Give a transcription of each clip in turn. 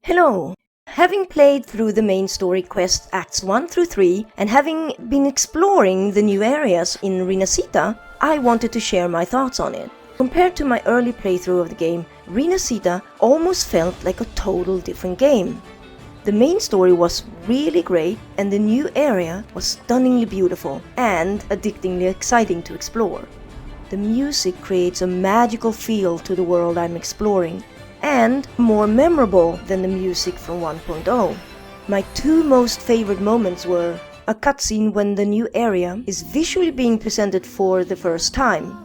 Hello! Having played through the main story quest Acts 1 through 3 and having been exploring the new areas in Renacita, I wanted to share my thoughts on it. Compared to my early playthrough of the game, Renacita almost felt like a total different game. The main story was really great and the new area was stunningly beautiful and addictingly exciting to explore. The music creates a magical feel to the world I'm exploring, and more memorable than the music from 1.0. My two most favorite moments were a cutscene when the new area is visually being presented for the first time.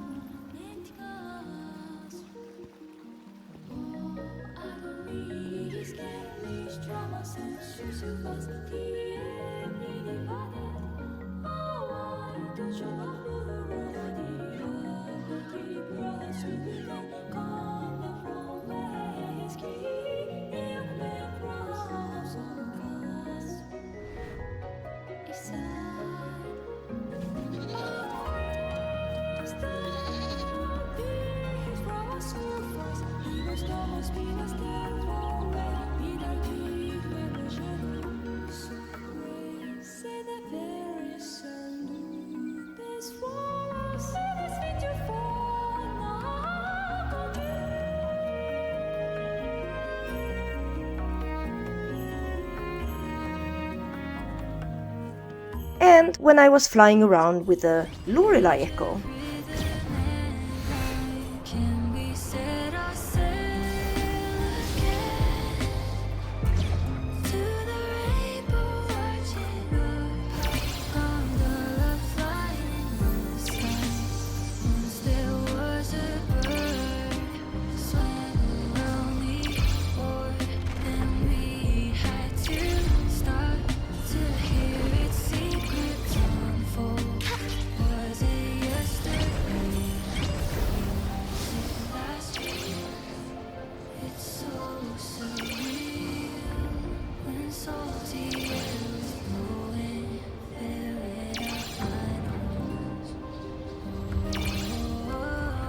And when I was flying around with the Lorelei Echo.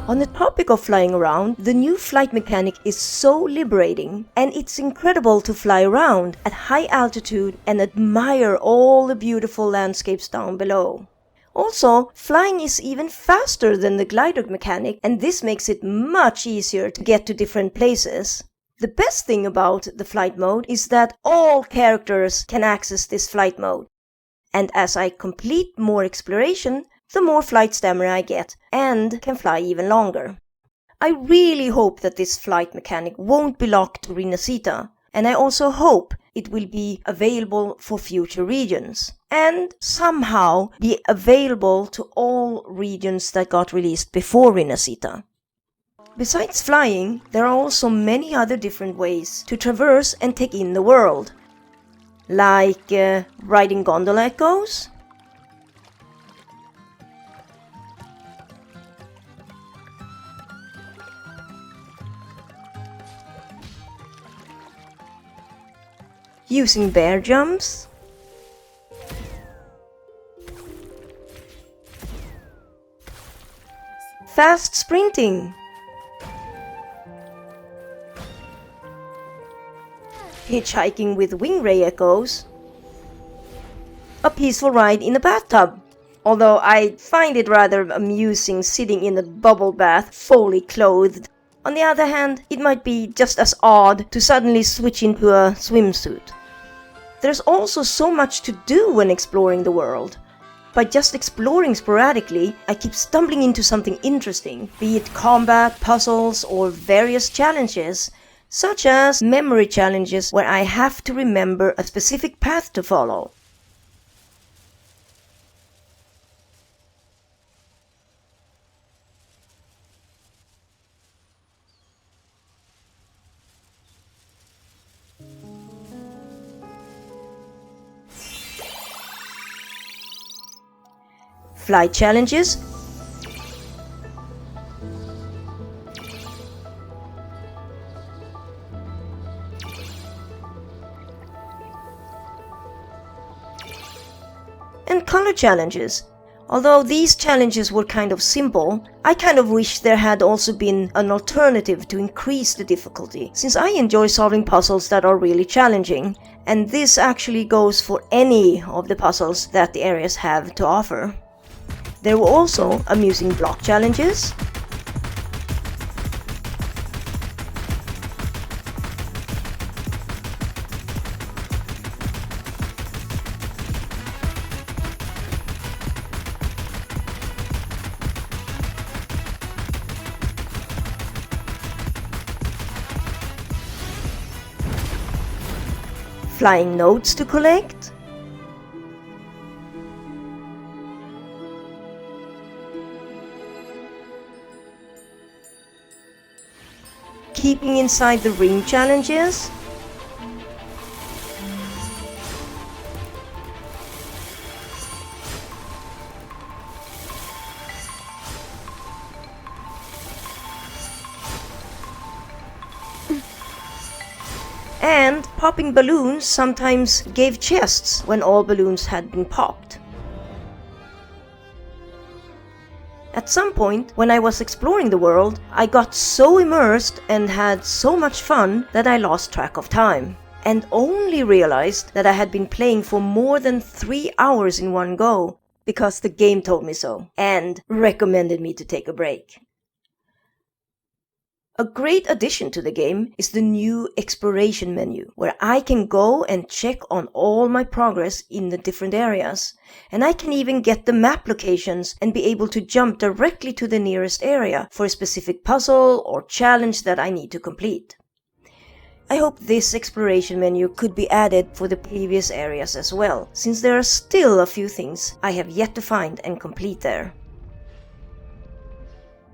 On the topic of flying around, the new flight mechanic is so liberating, and it's incredible to fly around at high altitude and admire all the beautiful landscapes down below. Also, flying is even faster than the glider mechanic, and this makes it much easier to get to different places. The best thing about the flight mode is that all characters can access this flight mode. And as I complete more exploration, the more flight stamina I get and can fly even longer. I really hope that this flight mechanic won't be locked to Renacita, and I also hope it will be available for future regions, and somehow be available to all regions that got released before Renacita. Besides flying, there are also many other different ways to traverse and take in the world, like riding gondola echoes, using bear jumps, fast sprinting, hitchhiking with wingray echoes, a peaceful ride in a bathtub, although I find it rather amusing sitting in a bubble bath fully clothed. On the other hand, it might be just as odd to suddenly switch into a swimsuit. There's also so much to do when exploring the world. By just exploring sporadically, I keep stumbling into something interesting, be it combat, puzzles, or various challenges, such as memory challenges where I have to remember a specific path to follow. Flight challenges, and color challenges, Although these challenges were kind of simple, I kind of wish there had also been an alternative to increase the difficulty, since I enjoy solving puzzles that are really challenging, and this actually goes for any of the puzzles that the areas have to offer. There were also amusing block challenges, flying notes to collect, keeping inside the ring challenges, and popping balloons sometimes gave chests when all balloons had been popped. At some point, when I was exploring the world, I got so immersed and had so much fun that I lost track of time, and only realized that I had been playing for more than 3 hours in one go, because the game told me so, and recommended me to take a break. A great addition to the game is the new exploration menu, where I can go and check on all my progress in the different areas, and I can even get the map locations and be able to jump directly to the nearest area for a specific puzzle or challenge that I need to complete. I hope this exploration menu could be added for the previous areas as well, since there are still a few things I have yet to find and complete there.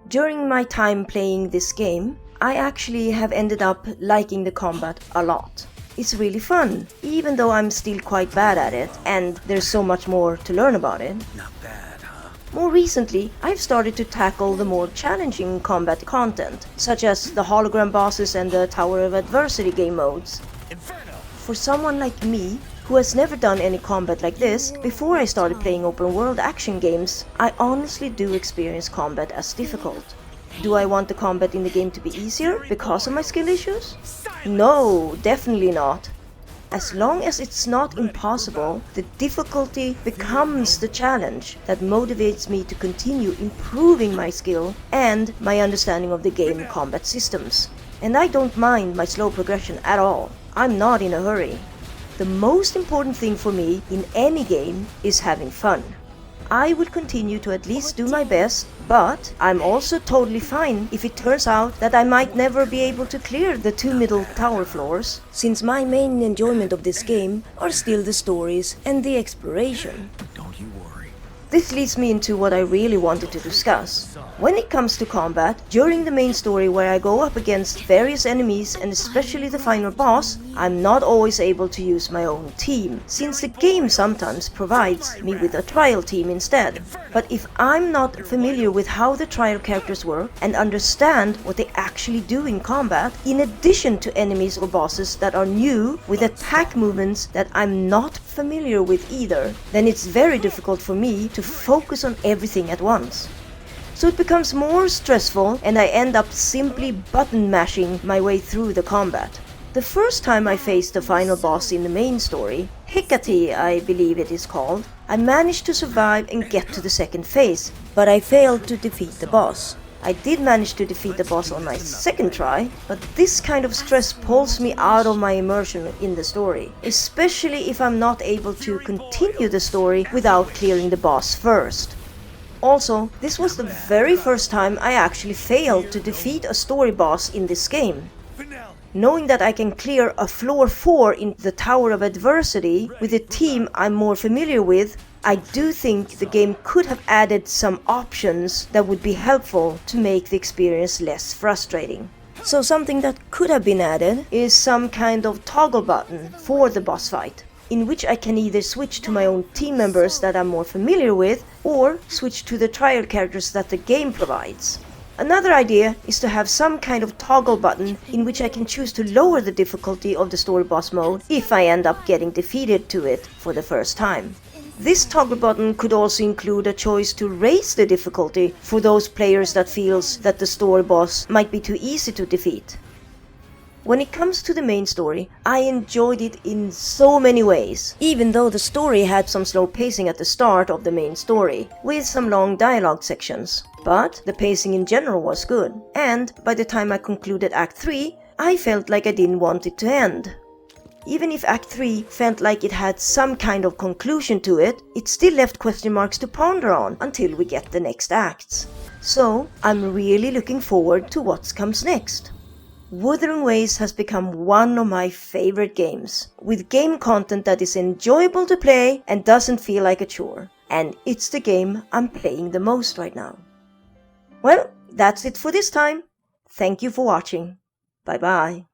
During my time playing this game, I actually have ended up liking the combat a lot. It's really fun, even though I'm still quite bad at it, and there's so much more to learn about it. Not bad, huh? More recently, I've started to tackle the more challenging combat content, such as the hologram bosses and the Tower of Adversity game modes. Inferno! For someone like me, who has never done any combat like this, before I started playing open world action games, I honestly do experience combat as difficult. Do I want the combat in the game to be easier because of my skill issues? No, definitely not. As long as it's not impossible, the difficulty becomes the challenge that motivates me to continue improving my skill and my understanding of the game combat systems. And I don't mind my slow progression at all. I'm not in a hurry. The most important thing for me in any game is having fun. I will continue to at least do my best, but I'm also totally fine if it turns out that I might never be able to clear the 2 middle tower floors, since my main enjoyment of this game are still the stories and the exploration. Don't you worry. This leads me into what I really wanted to discuss. When it comes to combat, during the main story where I go up against various enemies and especially the final boss, I'm not always able to use my own team, since the game sometimes provides me with a trial team instead. But if I'm not familiar with how the trial characters work and understand what they actually do in combat, in addition to enemies or bosses that are new with attack movements that I'm not familiar with either, then it's very difficult for me to focus on everything at once. So it becomes more stressful and I end up simply button mashing my way through the combat. The first time I faced the final boss in the main story, Hecate I believe it is called, I managed to survive and get to the second phase, but I failed to defeat the boss. I did manage to defeat the boss on my second try, but this kind of stress pulls me out of my immersion in the story, especially if I'm not able to continue the story without clearing the boss first. Also, this was the very first time I actually failed to defeat a story boss in this game. Knowing that I can clear a floor 4 in the Tower of Adversity with a team I'm more familiar with, I do think the game could have added some options that would be helpful to make the experience less frustrating. So something that could have been added is some kind of toggle button for the boss fight, in which I can either switch to my own team members that I'm more familiar with, or switch to the trial characters that the game provides. Another idea is to have some kind of toggle button in which I can choose to lower the difficulty of the story boss mode if I end up getting defeated to it for the first time. This toggle button could also include a choice to raise the difficulty for those players that feels that the story boss might be too easy to defeat. When it comes to the main story, I enjoyed it in so many ways, even though the story had some slow pacing at the start of the main story, with some long dialogue sections. But the pacing in general was good, and by the time I concluded Act 3, I felt like I didn't want it to end. Even if Act 3 felt like it had some kind of conclusion to it, it still left question marks to ponder on until we get the next acts. So I'm really looking forward to what comes next. Wuthering Waves has become one of my favorite games, with game content that is enjoyable to play and doesn't feel like a chore. And it's the game I'm playing the most right now. Well, that's it for this time. Thank you for watching. Bye bye.